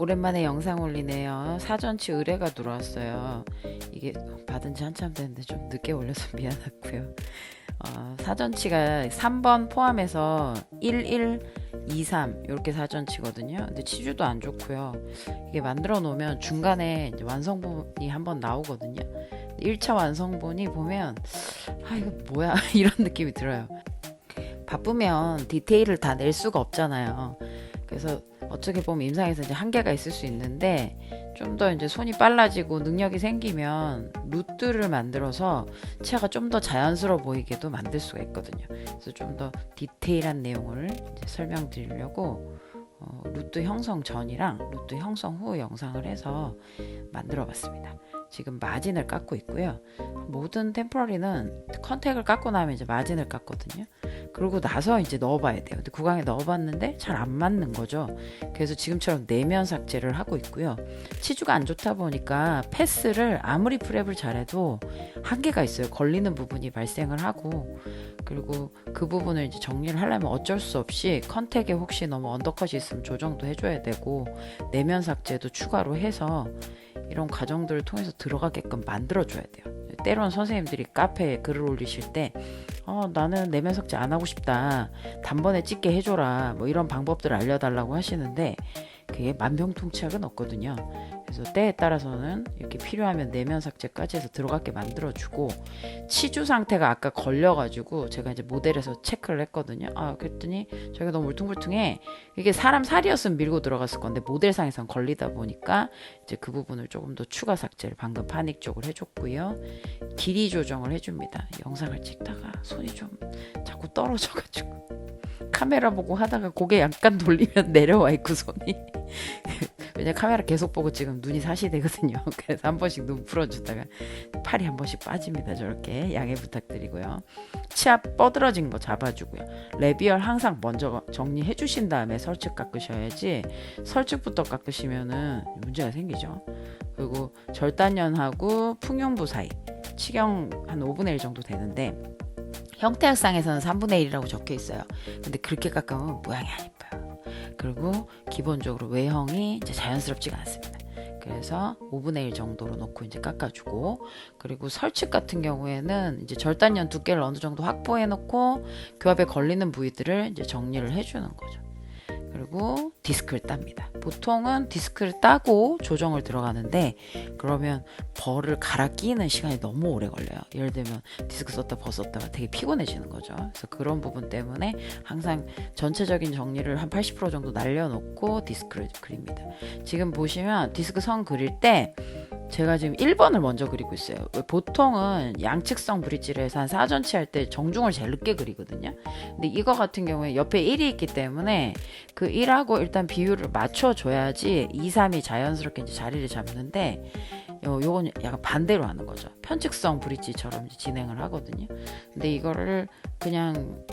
오랜만에 영상 올리네요. 사전치 의뢰가 들어왔어요. 이게 받은 지 한참 됐는데 좀 늦게 올려서 미안하고요. 사전치가 3번 포함해서 11, 23 이렇게 사전치거든요. 근데 치주도 안 좋고요. 이게 만들어 놓으면 중간에 이제 완성본이 한번 나오거든요. 1차 완성본이 보면 이거 뭐야 이런 느낌이 들어요. 바쁘면 디테일을 다 낼 수가 없잖아요. 그래서 어떻게 보면 임상에서 이제 한계가 있을 수 있는데 좀 더 이제 손이 빨라지고 능력이 생기면 루트를 만들어서 치아가 좀 더 자연스러워 보이게도 만들 수가 있거든요. 그래서 좀 더 디테일한 내용을 이제 설명드리려고 루트 형성 전이랑 루트 형성 후 영상을 해서 만들어 봤습니다. 지금 마진을 깎고 있고요. 모든 템포러리는 컨택을 깎고 나면 이제 마진을 깎거든요. 그러고 나서 이제 넣어봐야 돼요. 근데 구강에 넣어봤는데 잘 안 맞는 거죠. 그래서 지금처럼 내면 삭제를 하고 있고요. 치주가 안 좋다 보니까 패스를 아무리 프랩을 잘해도 한계가 있어요. 걸리는 부분이 발생을 하고, 그리고 그 부분을 이제 정리를 하려면 어쩔 수 없이 컨택에 혹시 너무 언더컷이 있으면 조정도 해줘야 되고, 내면 삭제도 추가로 해서 이런 과정들을 통해서 들어가게끔 만들어줘야 돼요. 때론 선생님들이 카페에 글을 올리실 때 나는 내면 삭제 안 하고 싶다, 단번에 찍게 해줘라, 뭐 이런 방법들을 알려달라고 하시는데 그게 만병통치약은 없거든요. 그래서 때에 따라서는 이렇게 필요하면 내면 삭제까지 해서 들어가게 만들어주고, 치주 상태가 아까 걸려가지고 제가 이제 모델에서 체크를 했거든요. 그랬더니 저희가 너무 울퉁불퉁해. 이게 사람 살이었으면 밀고 들어갔을 건데 모델상에선 걸리다 보니까 이제 그 부분을 조금 더 추가 삭제를 방금 파닉 쪽으로 해줬고요. 길이 조정을 해줍니다. 영상을 찍다가 손이 좀 자꾸 떨어져가지고 카메라 보고 하다가 고개 약간 돌리면 내려와 있고 손이 왜냐 카메라 계속 보고 지금 눈이 사시되거든요. 그래서 한 번씩 눈 풀어주다가 팔이 한 번씩 빠집니다. 저렇게 양해 부탁드리고요. 치아 뻗어진 거 잡아주고요. 레비얼 항상 먼저 정리해 주신 다음에 설측 깎으셔야지, 설측부터 깎으시면은 문제가 생기죠. 그리고 절단연하고 풍용부 사이 치경 한 5분의 1 정도 되는데 형태학상에서는 3분의 1이라고 적혀 있어요. 근데 그렇게 깎으면 모양이 안 예뻐요. 그리고 기본적으로 외형이 이제 자연스럽지가 않습니다. 그래서 5분의 1 정도로 놓고 이제 깎아주고, 그리고 설측 같은 경우에는 이제 절단연 두께를 어느 정도 확보해 놓고 교합에 걸리는 부위들을 이제 정리를 해주는 거죠. 그리고 디스크를 땁니다. 보통은 디스크를 따고 조정을 들어가는데 그러면 벌을 갈아 끼는 시간이 너무 오래 걸려요. 예를 들면 디스크 썼다 벗었다가 되게 피곤해지는 거죠. 그래서 그런 부분 때문에 항상 전체적인 정리를 한 80% 정도 날려놓고 디스크를 그립니다. 지금 보시면 디스크 선 그릴 때 제가 지금 1번을 먼저 그리고 있어요. 보통은 양측성 브릿지를 해서 한 사전치 할 때 정중을 제일 늦게 그리거든요. 근데 이거 같은 경우에 옆에 1이 있기 때문에 그 1하고 일단 비율을 맞춰줘야지 2, 3이 자연스럽게 이제 자리를 잡는데, 요건 약간 반대로 하는 거죠. 편측성 브릿지처럼 진행을 하거든요. 근데 이거를 그냥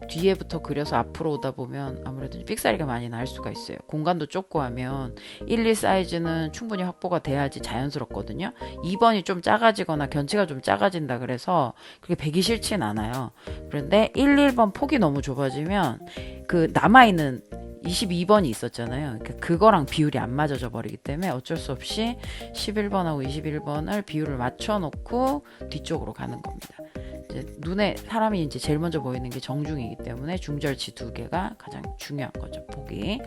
뒤에부터 그려서 앞으로 오다 보면 아무래도 삑사리가 많이 날 수가 있어요. 공간도 좁고 하면 1, 2 사이즈는 충분히 확보가 돼야지 자연스럽거든요. 2번이 좀 작아지거나 견치가 좀 작아진다 그래서 그게 배기 싫진 않아요. 그런데 1, 1번 폭이 너무 좁아지면 그 남아있는 22번이 있었잖아요. 그러니까 그거랑 비율이 안 맞아져 버리기 때문에 어쩔 수 없이 11번하고 21번을 비율을 맞춰놓고 뒤쪽으로 가는 겁니다. 이제 눈에 사람이 이제 제일 먼저 보이는 게 정중이기 때문에 중절치 두 개가 가장 중요한 거죠, 폭이.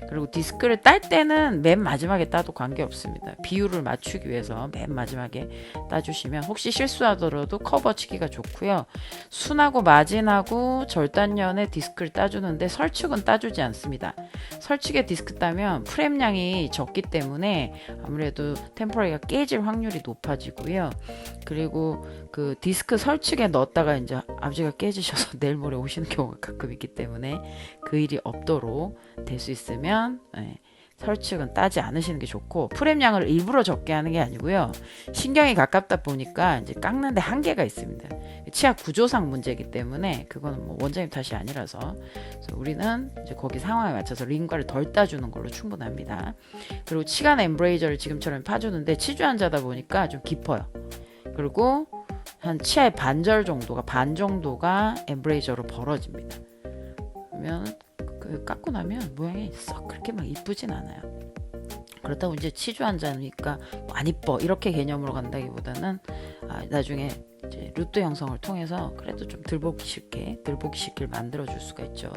그리고 디스크를 딸 때는 맨 마지막에 따도 관계없습니다. 비율을 맞추기 위해서 맨 마지막에 따주시면 혹시 실수하더라도 커버치기가 좋고요. 순하고 마진하고 절단연에 디스크를 따주는데 설측은 따주지 않습니다. 설측에 디스크 따면 프렘량이 적기 때문에 아무래도 템포러리가 깨질 확률이 높아지고요. 그리고 그 디스크 설측에 넣었다가 이제 아버지가 깨지셔서 내일 모레 오시는 경우가 가끔 있기 때문에 그 일이 없도록 될 수 있으면 설측은 따지 않으시는 게 좋고, 프렘량을 일부러 적게 하는 게 아니고요. 신경이 가깝다 보니까 이제 깎는데 한계가 있습니다. 치아 구조상 문제이기 때문에 그거는 뭐 원장님 탓이 아니라서, 그래서 우리는 이제 거기 상황에 맞춰서 링과를 덜 따주는 걸로 충분합니다. 그리고 치간 엠브레이저를 지금처럼 파주는데 치주 환자다 보니까 좀 깊어요. 그리고 한 치아의 반절 정도가 반 정도가 엠브레이저로 벌어집니다. 그러면 깎고 나면 모양이 썩 그렇게 막 이쁘진 않아요. 그렇다고 이제 치주 환자니까 안 이뻐 이렇게 개념으로 간다기보다는 나중에 이제 루트 형성을 통해서 그래도 좀 덜 보기 쉽게 만들어 줄 수가 있죠.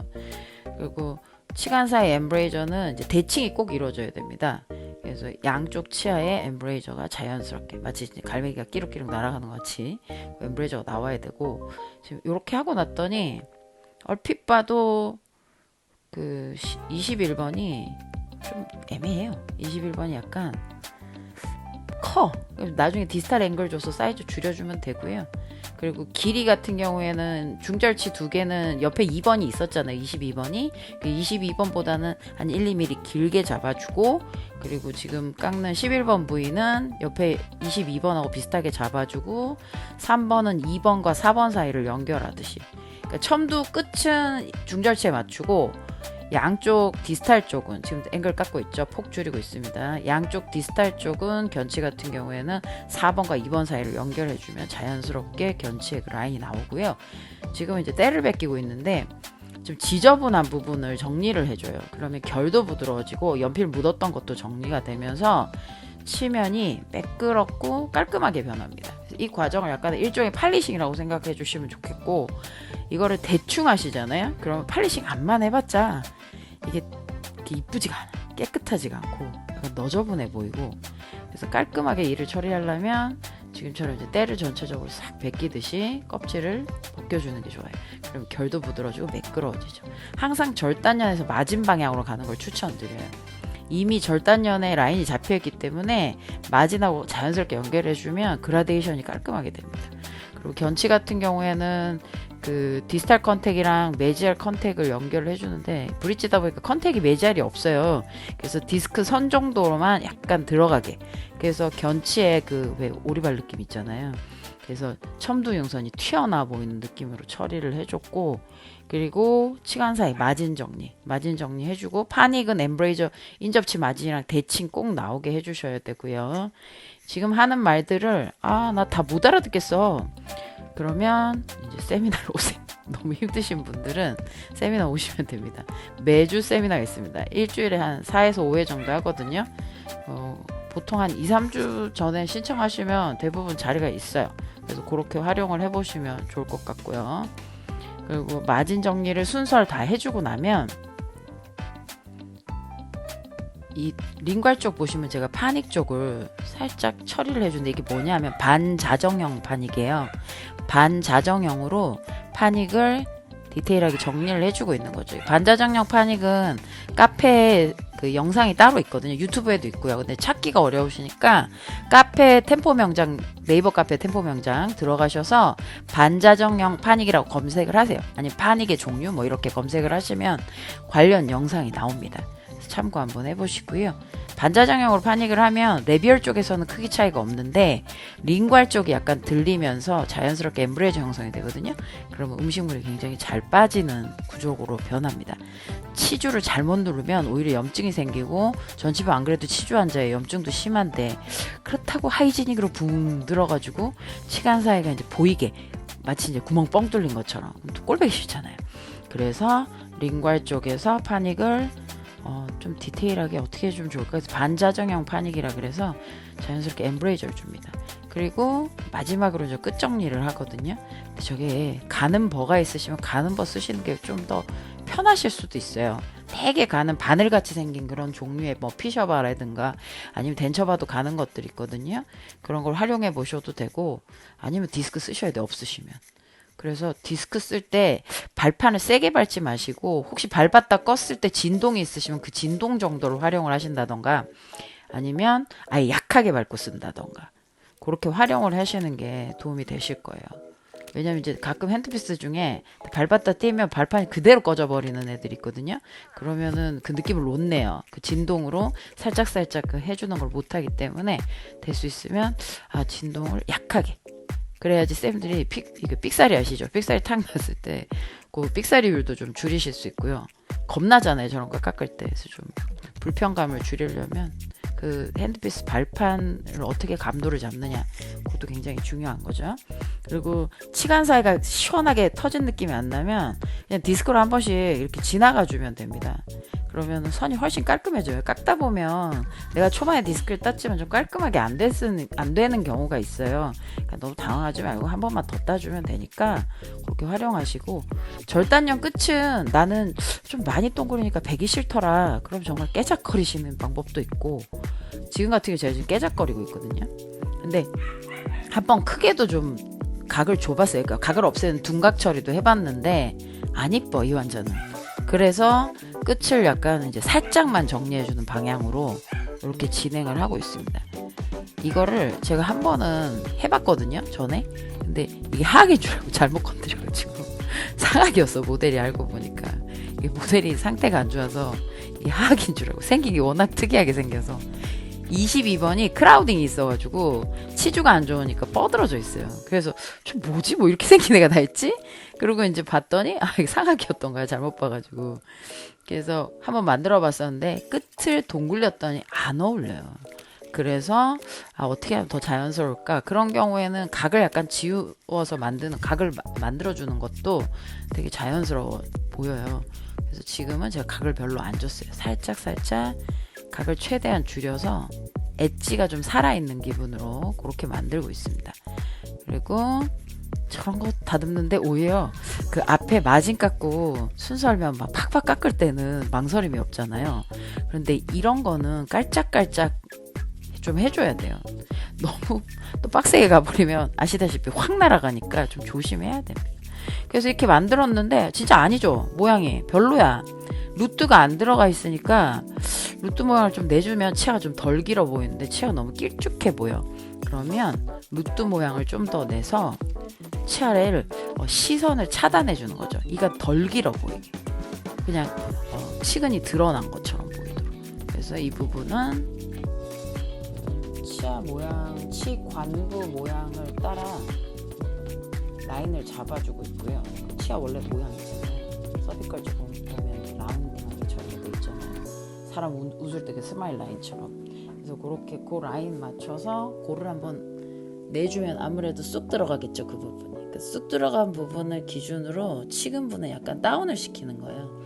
그리고 치간 사이 엠브레이저는 이제 대칭이 꼭 이루어져야 됩니다. 그래서 양쪽 치아에 엠브레이저가 자연스럽게 마치 이제 갈매기가 끼룩끼룩 날아가는 것 같이 엠브레이저가 나와야 되고, 지금 이렇게 하고 났더니 얼핏 봐도 그 21번이 좀 애매해요. 21번이 약간 커. 나중에 디스탈 앵글 줘서 사이즈 줄여주면 되고요. 그리고 길이 같은 경우에는 중절치 두 개는 옆에 2번이 있었잖아요. 22번이. 그 22번보다는 한 1, 2mm 길게 잡아주고, 그리고 지금 깎는 11번 부위는 옆에 22번하고 비슷하게 잡아주고, 3번은 2번과 4번 사이를 연결하듯이. 그러니까 첨두 끝은 중절치에 맞추고, 양쪽 디스탈 쪽은 지금 앵글 깎고 있죠. 폭 줄이고 있습니다. 양쪽 디스탈 쪽은 견치 같은 경우에는 4번과 2번 사이를 연결해주면 자연스럽게 견치의 그 라인이 나오고요. 지금 이제 때를 베끼고 있는데 좀 지저분한 부분을 정리를 해줘요. 그러면 결도 부드러워지고 연필 묻었던 것도 정리가 되면서 치면이 매끄럽고 깔끔하게 변합니다. 이 과정을 약간 일종의 팔리싱이라고 생각해 주시면 좋겠고, 이거를 대충 하시잖아요. 그러면 팔리싱 안만 해봤자 이게 이렇게 이쁘지가 않아, 깨끗하지가 않고 약간 너저분해 보이고, 그래서 깔끔하게 일을 처리하려면 지금처럼 이제 때를 전체적으로 싹 베끼듯이 껍질을 벗겨주는 게 좋아요. 그럼 결도 부드러워지고 매끄러워지죠. 항상 절단면에서 맞은 방향으로 가는 걸 추천드려요. 이미 절단면에 라인이 잡혀있기 때문에 마진하고 자연스럽게 연결해주면 그라데이션이 깔끔하게 됩니다. 그리고 견치 같은 경우에는 그 디스탈 컨택이랑 메지알 컨택을 연결을 해주는데, 브릿지다 보니까 컨택이 메지알이 없어요. 그래서 디스크 선 정도로만 약간 들어가게, 그래서 견치에 그 왜 오리발 느낌 있잖아요. 그래서 첨두 융선이 튀어나와 보이는 느낌으로 처리를 해줬고, 그리고 치간 사이 마진 정리 해주고, 파닉은 엠브레이저 인접치 마진이랑 대칭 꼭 나오게 해주셔야 되고요. 지금 하는 말들을 나 다 못 알아듣겠어, 그러면 이제 세미나를 오세요. 너무 힘드신 분들은 세미나 오시면 됩니다. 매주 세미나가 있습니다. 일주일에 한 4에서 5회 정도 하거든요. 보통 한 2, 3주 전에 신청하시면 대부분 자리가 있어요. 그래서 그렇게 활용을 해보시면 좋을 것 같고요. 그리고 마진 정리를 순서를 다 해주고 나면 이 링괄 쪽 보시면 제가 파닉 쪽을 살짝 처리를 해주는데, 이게 뭐냐면 반자정형 파닉이에요. 반자정형으로 파닉을 디테일하게 정리를 해주고 있는 거죠. 반자정형 파닉은 카페에 그 영상이 따로 있거든요. 유튜브에도 있고요. 근데 찾기가 어려우시니까 카페 템포 명장, 네이버 카페 템포 명장 들어가셔서 반자정형 파닉이라고 검색을 하세요. 아니면 파닉의 종류 뭐 이렇게 검색을 하시면 관련 영상이 나옵니다. 참고 한번 해보시고요. 반자정형으로 파닉을 하면 레비얼 쪽에서는 크기 차이가 없는데 링괄 쪽이 약간 들리면서 자연스럽게 엠브레이저 형성이 되거든요. 그러면 음식물이 굉장히 잘 빠지는 구조로 변합니다. 치주를 잘못 누르면 오히려 염증이 생기고, 전 집은 안 그래도 치주 환자에 염증도 심한데 그렇다고 하이지닉으로 붕 들어가지고 치간 사이가 이제 보이게 마치 이제 구멍 뻥 뚫린 것처럼 또 꼴보기 싫잖아요. 그래서 링괄 쪽에서 파닉을 좀 디테일하게 어떻게 해주면 좋을까 해서 반자정형 파닉이라 그래서 자연스럽게 엠브레이저를 줍니다. 그리고 마지막으로 이제 끝 정리를 하거든요. 근데 저게 가는 버가 있으시면 가는 버 쓰시는 게 좀 더 편하실 수도 있어요. 되게 가는 바늘같이 생긴 그런 종류의 뭐 피셔바라든가 아니면 덴처바도 가는 것들이 있거든요. 그런 걸 활용해 보셔도 되고, 아니면 디스크 쓰셔야 돼, 없으시면. 그래서 디스크 쓸 때 발판을 세게 밟지 마시고, 혹시 밟았다 껐을 때 진동이 있으시면 그 진동 정도로 활용을 하신다던가, 아니면 아예 약하게 밟고 쓴다던가, 그렇게 활용을 하시는 게 도움이 되실 거예요. 왜냐면 이제 가끔 핸드피스 중에 밟았다 떼면 발판이 그대로 꺼져버리는 애들이 있거든요. 그러면은 그 느낌을 못 내요. 그 진동으로 살짝살짝 그 해주는 걸 못하기 때문에 될 수 있으면 진동을 약하게, 그래야지 쌤들이 이거 삑사리 아시죠? 삑사리 탁 났을 때 그 삑사리율도 좀 줄이실 수 있고요. 겁나잖아요, 저런 거 깎을 때. 그래서 좀 불편감을 줄이려면 그 핸드피스 발판을 어떻게 감도를 잡느냐, 그것도 굉장히 중요한 거죠. 그리고 치간 사이가 시원하게 터진 느낌이 안 나면 그냥 디스크로 한 번씩 이렇게 지나가 주면 됩니다. 그러면 선이 훨씬 깔끔해져요. 깎다 보면 내가 초반에 디스크를 땄지만 좀 깔끔하게 안 되는 경우가 있어요. 그러니까 너무 당황하지 말고 한 번만 더 따주면 되니까 그렇게 활용하시고, 절단력 끝은 나는 좀 많이 동그리니까 배기 싫더라, 그럼 정말 깨작거리시는 방법도 있고, 지금 같은 경우 제가 지금 깨작거리고 있거든요. 근데 한번 크게도 좀 각을 좁았어요. 그러니까 각을 없애는 둔각 처리도 해봤는데 안 이뻐 이 완전은. 그래서 끝을 약간 이제 살짝만 정리해주는 방향으로 이렇게 진행을 하고 있습니다. 이거를 제가 한 번은 해봤거든요, 전에. 근데 이게 하악인 줄 알고 잘못 건드려가지고 상악이었어, 모델이. 알고 보니까 이게 모델이 상태가 안 좋아서 이게 하악인 줄 알고, 생긴 게 워낙 특이하게 생겨서. 22번이 크라우딩이 있어가지고 치주가 안 좋으니까 뻐들어져 있어요. 그래서 좀 뭐지, 뭐 이렇게 생긴 애가 다 있지? 그리고 이제 봤더니 이게 상악이었던 거야, 잘못 봐가지고. 그래서 한번 만들어 봤었는데 끝을 동굴렸더니 안 어울려요. 그래서 어떻게 하면 더 자연스러울까, 그런 경우에는 각을 약간 지워서 만드는, 각을 만들어 주는 것도 되게 자연스러워 보여요. 그래서 지금은 제가 각을 별로 안 줬어요. 살짝 각을 최대한 줄여서 엣지가 좀 살아있는 기분으로 그렇게 만들고 있습니다. 그리고 저런 거 다듬는데 오히려 그 앞에 마진 깎고 순서면 막 팍팍 깎을 때는 망설임이 없잖아요. 그런데 이런 거는 깔짝깔짝 좀 해줘야 돼요. 너무 또 빡세게 가버리면 아시다시피 확 날아가니까 좀 조심해야 됩니다. 그래서 이렇게 만들었는데 진짜 아니죠, 모양이 별로야. 루트가 안 들어가 있으니까 루트 모양을 좀 내주면 치아가 좀 덜 길어 보이는데 치아가 너무 길쭉해 보여. 그러면 루트 모양을 좀 더 내서 치아를 시선을 차단해 주는 거죠. 이가 덜 길어 보이게, 그냥 치근이 드러난 것처럼 보이도록. 그래서 이 부분은 치아 모양, 치관부 모양을 따라 라인을 잡아주고 있고요. 치아 원래 모양 있잖아요. 서비컬 조금 보면 라운딩처럼 돼 있잖아요. 사람 웃을 때 그 스마일 라인처럼. 그래서 그렇게 그 라인 맞춰서 고를 한번 내주면 아무래도 쑥 들어가겠죠, 그 부분이. 그 쑥 들어간 부분을 기준으로 치근부는 약간 다운을 시키는 거예요.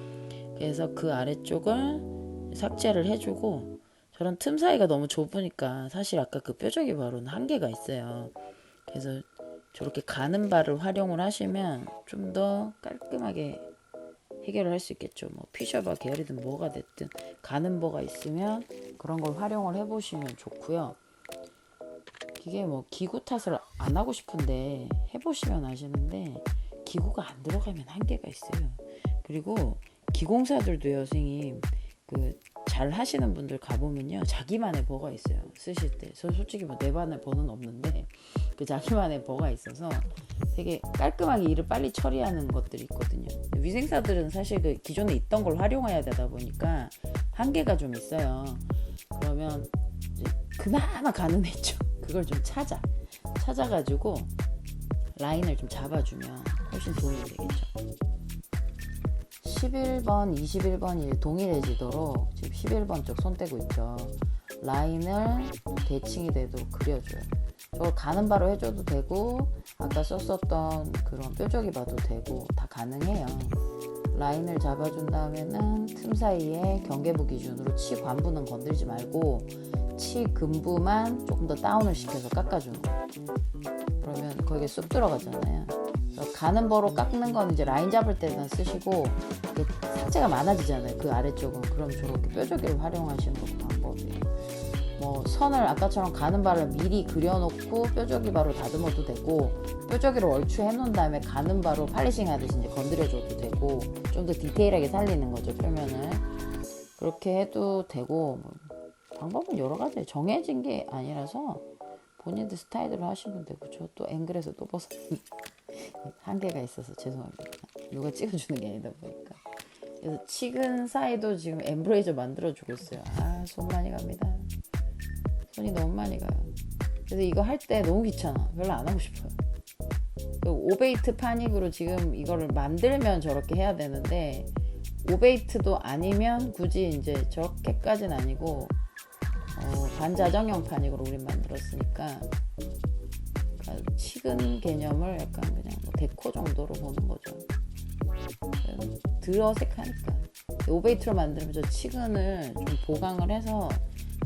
그래서 그 아래쪽을 삭제를 해주고, 저런 틈 사이가 너무 좁으니까 사실 아까 그 뾰족이 바로는 한계가 있어요. 그래서 저렇게 가는 바를 활용을 하시면 좀 더 깔끔하게 해결을 할 수 있겠죠. 뭐 피셔바 계열이든 뭐가 됐든 가는 버가 있으면 그런 걸 활용을 해보시면 좋고요. 이게 뭐 기구 탓을 안 하고 싶은데 해보시면 아시는데 기구가 안 들어가면 한계가 있어요. 그리고 기공사들도요, 선생님, 그 잘 하시는 분들 가보면요, 자기만의 버가 있어요, 쓰실 때. 저 솔직히 뭐 내 반의 버는 없는데 그 자기만의 버가 있어서 되게 깔끔하게 일을 빨리 처리하는 것들이 있거든요. 위생사들은 사실 그 기존에 있던 걸 활용해야 되다 보니까 한계가 좀 있어요. 그러면 이제 그나마 가는 애죠. 그걸 좀 찾아가지고 라인을 좀 잡아주면 훨씬 도움이 되겠죠. 11번, 21번이 동일해지도록 지금 11번 쪽 손 떼고 있죠. 라인을 대칭이 되도록 그려줘요. 저걸 가는 바로 해줘도 되고 아까 썼었던 그런 뾰족이 봐도 되고 다 가능해요. 라인을 잡아준 다음에는 틈 사이에 경계부 기준으로 치관부는 건들지 말고 치근부만 조금 더 다운을 시켜서 깎아주는 거예요. 그러면 거기에 쑥 들어가잖아요. 가는 버로 깎는 건 이제 라인 잡을 때만 쓰시고, 이게 삭제가 많아지잖아요, 그 아래쪽은. 그럼 저렇게 뾰족이를 활용하시는 것도 방법이에요. 뭐 선을 아까처럼 가는 바를 미리 그려놓고 뾰족이 바로 다듬어도 되고, 뾰족이로 얼추 해놓은 다음에 가는 바로 팔리싱 하듯이 이제 건드려줘도 되고, 좀 더 디테일하게 살리는 거죠, 표면을. 그렇게 해도 되고, 뭐 방법은 여러 가지, 정해진 게 아니라서 본인들 스타일대로 하시면 되고. 저 또 앵글에서 또 벗었으니까 한계가 있어서 죄송합니다. 누가 찍어주는 게 아니다 보니까. 그래서 치근 사이도 지금 엠브레이저 만들어주고 있어요. 손 많이 갑니다. 손이 너무 많이 가요. 그래서 이거 할 때 너무 귀찮아. 별로 안 하고 싶어요. 오베이트 파닉으로 지금 이거를 만들면 저렇게 해야 되는데, 오베이트도 아니면 굳이 이제 저렇게까지는 아니고 반자정형 파닉으로 우린 만들었으니까, 그러니까 치근 개념을 약간 그냥 뭐 데코 정도로 보는 거죠. 덜 어색하니까. 오베이트로 만들면 저 치근을 좀 보강을 해서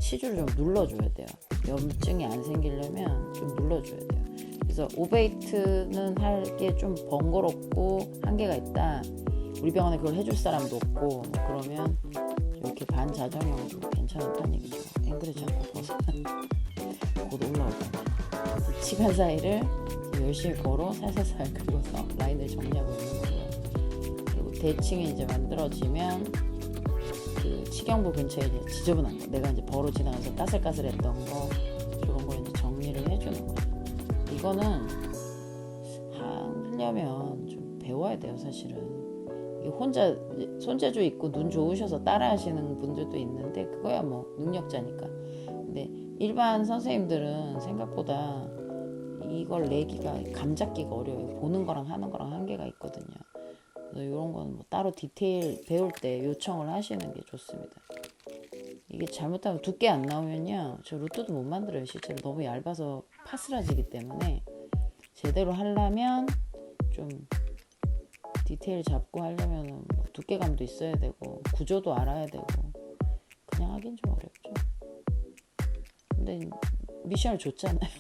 치주를 좀 눌러줘야 돼요. 염증이 안 생기려면 좀 눌러줘야 돼요. 그래서 오베이트는 할 게 좀 번거롭고 한계가 있다. 우리 병원에 그걸 해줄 사람도 없고 뭐 그러면 이렇게 반자정형도 괜찮은 편이겠죠. 앵글에 자꾸 벗어나면 곧 올라오잖아요. 치간 사이를 열심히 걸어 살살살 긁어서 라인을 정리하고 있는 거고요. 그리고 대칭이 이제 만들어지면 그 치경부 근처에 이제 지저분한 거, 내가 이제 버로 지나가서 까슬까슬했던 거, 그런 거 이제 정리를 해주는 거예요. 이거는 하려면 좀 배워야 돼요, 사실은. 이게 혼자 손재주 있고 눈 좋으셔서 따라 하시는 분들도 있는데, 그거야 뭐 능력자니까. 근데 일반 선생님들은 생각보다 이걸 내기가, 감 잡기가 어려워요. 보는 거랑 하는 거랑 한계가 있거든요. 그래서 이런 건 뭐 따로 디테일 배울 때 요청을 하시는 게 좋습니다. 이게 잘못하면 두께 안 나오면요, 저 루트도 못 만들어요. 실제로 너무 얇아서 파스라지기 때문에 제대로 하려면 좀 디테일 잡고 하려면 뭐 두께감도 있어야 되고 구조도 알아야 되고, 그냥 하긴 좀 어렵죠. 근데 미션을 줬잖아요.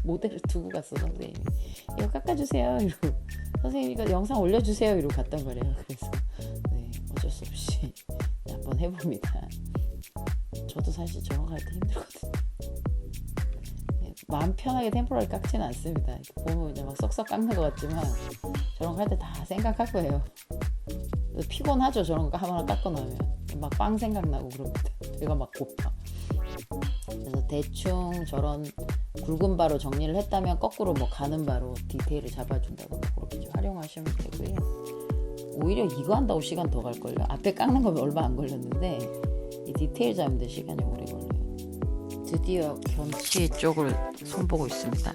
모델을 두고 갔어, 선생님이. 이거 깎아주세요 이러고, 선생님이 이거 영상 올려주세요 이러고 갔단 말이에요. 그래서 네, 어쩔 수 없이 한번 해봅니다. 저도 사실 저런 거 할 때 힘들거든요. 마음 편하게 템포라리 깎지는 않습니다. 보면 그냥 막 썩썩 깎는 것 같지만 저런 거 할 때 다 생각하고 해요. 피곤하죠, 저런 거 하나 깎고 나면. 막 빵 생각나고 그럽니다. 배가 막 고파. 그래서 대충 저런 굵은 바로 정리를 했다면 거꾸로 뭐 가는 바로 디테일을 잡아준다고 그렇게 좀 활용하시면 되고요. 오히려 이거 한다고 시간 더 갈걸요. 앞에 깎는 거 얼마 안 걸렸는데 이 디테일 잡는데 시간이 오래 걸려요. 드디어 견치 쪽을 손보고 있습니다.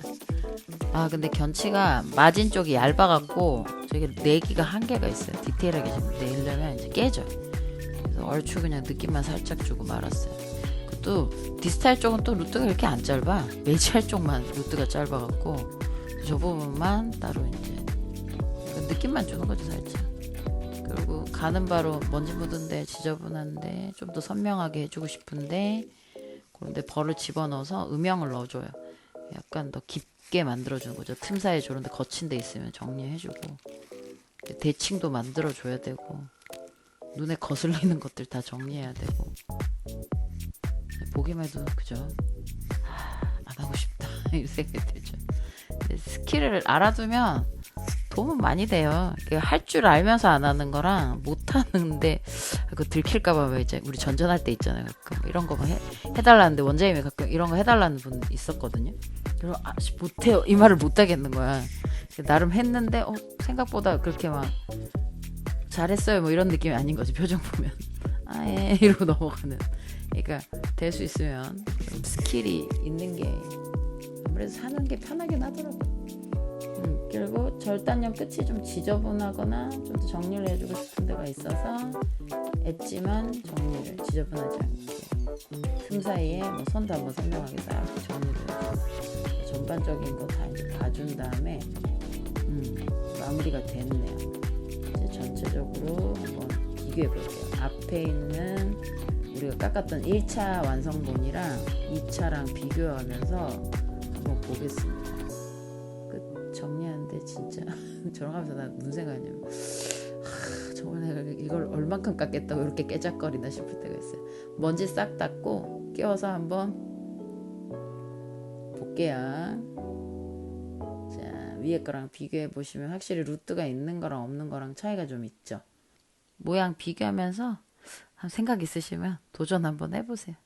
아, 근데 견치가 마진 쪽이 얇아갖고 저게 내기가 한계가 있어요. 디테일하게 좀 내려면 이제 깨져요. 그래서 얼추 그냥 느낌만 살짝 주고 말았어요. 또 디스탈 쪽은 또 루트가 이렇게 안 짧아. 매치할 쪽만 루트가 짧아갖고 저 부분만 따로 이제 느낌만 주는 거죠, 살짝. 그리고 가는 바로 먼지 묻은데 지저분한데 좀 더 선명하게 해주고 싶은데, 그런데 벌을 집어넣어서 음영을 넣어줘요. 약간 더 깊게 만들어주는 거죠. 틈 사이에 저런데 거친 데 있으면 정리해주고, 대칭도 만들어줘야 되고, 눈에 거슬리는 것들 다 정리해야 되고. 보기만 해도 그죠? 안 하고 싶다 이 생각이 들죠. 스킬을 알아두면 도움은 많이 돼요. 할 줄 알면서 안 하는 거랑 못 하는데 그거 들킬까봐 왜 이제 우리 전전할 때 있잖아요. 가끔 이런 거 해달라는데 원장님이 가끔 이런 거 해달라는 분 있었거든요. 그래서 못해요 이 말을 못 하겠는 거야. 나름 했는데 생각보다 그렇게 막 잘했어요 뭐 이런 느낌이 아닌 거지. 표정 보면 아예 이러고 넘어가는. 그러니까 될 수 있으면 좀 스킬이 있는 게 아무래도 사는 게 편하긴 하더라고요. 그리고 절단력 끝이 좀 지저분하거나 좀 더 정리를 해주고 싶은 데가 있어서 엣지만 정리를 지저분하지 않게 틈 사이에 뭐 선도 한번 선명하게 싹 정리를 해주고, 전반적인 거 다 이제 봐준 다음에 마무리가 됐네요. 이제 전체적으로 한번 비교해 볼게요. 앞에 있는 우리가 깎았던 1차 완성본이랑 2차랑 비교하면서 한번 보겠습니다. 정리하는데 진짜 저런 하면서 나 무슨 생각이냐면 저번에 이걸 얼만큼 깎겠다고 이렇게 깨작거리나 싶을 때가 있어요. 먼지 싹 닦고 끼워서 한번 볼게요. 자, 위에 거랑 비교해 보시면 확실히 루트가 있는 거랑 없는 거랑 차이가 좀 있죠. 모양 비교하면서 생각 있으시면 도전 한번 해보세요.